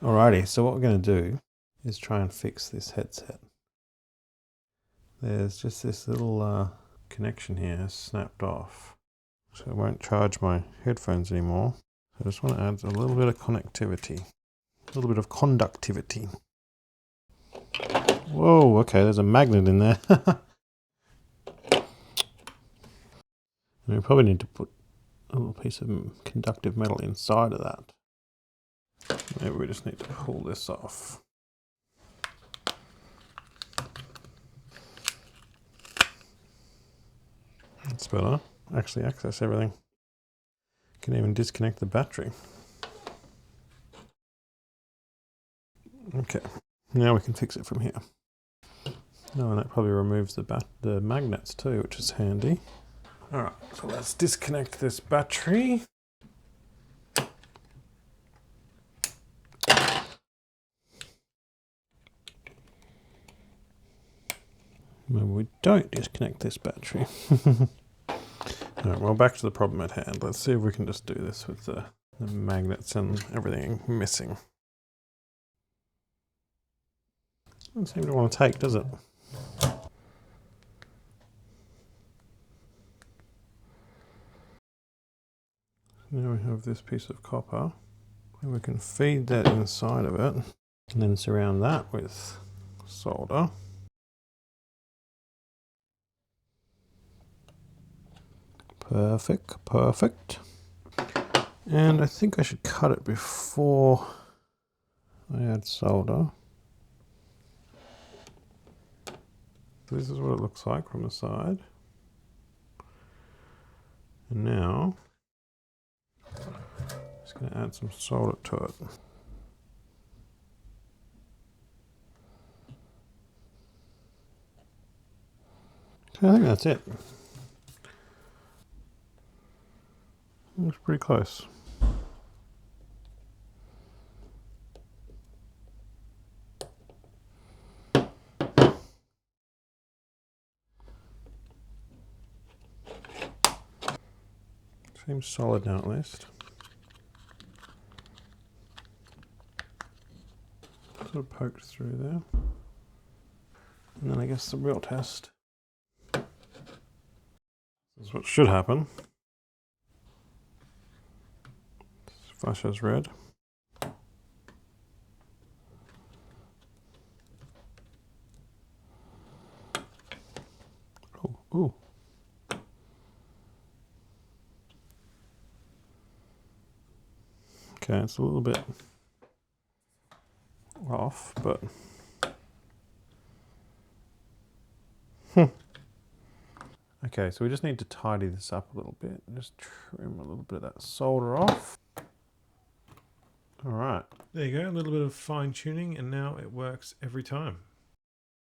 Alrighty, so what we're going to do is try and fix this headset. There's just this little connection here snapped off, so it won't charge my headphones anymore. So I just want to add a little bit of connectivity, a little bit of conductivity. Whoa, okay, there's a magnet in there. We probably need to put a little piece of conductive metal inside of that. Maybe we just need to pull this off. That's better. Actually access everything. Can even disconnect the battery. Okay, now we can fix it from here. Oh, and that probably removes the magnets too, which is handy. Alright, so let's disconnect this battery. Maybe we don't disconnect this battery. Alright, well, back to the problem at hand. Let's see if we can just do this with the magnets and everything missing. Doesn't seem to want to take, does it? Now we have this piece of copper, and we can feed that inside of it, and then surround that with solder. Perfect, perfect. And I think I should cut it before I add solder. This is what it looks like from the side. And now, just going to add some solder to it. Okay, I think that's it. Looks pretty close. Seems solid now at least. Sort of poked through there. And then I guess the real test. This is what should happen. This flashes red. Oh, ooh. Okay, it's a little bit off, but okay, so we just need to tidy this up a little bit and just trim a little bit of that solder off. All right, there you go, a little bit of fine tuning, and now it works every time.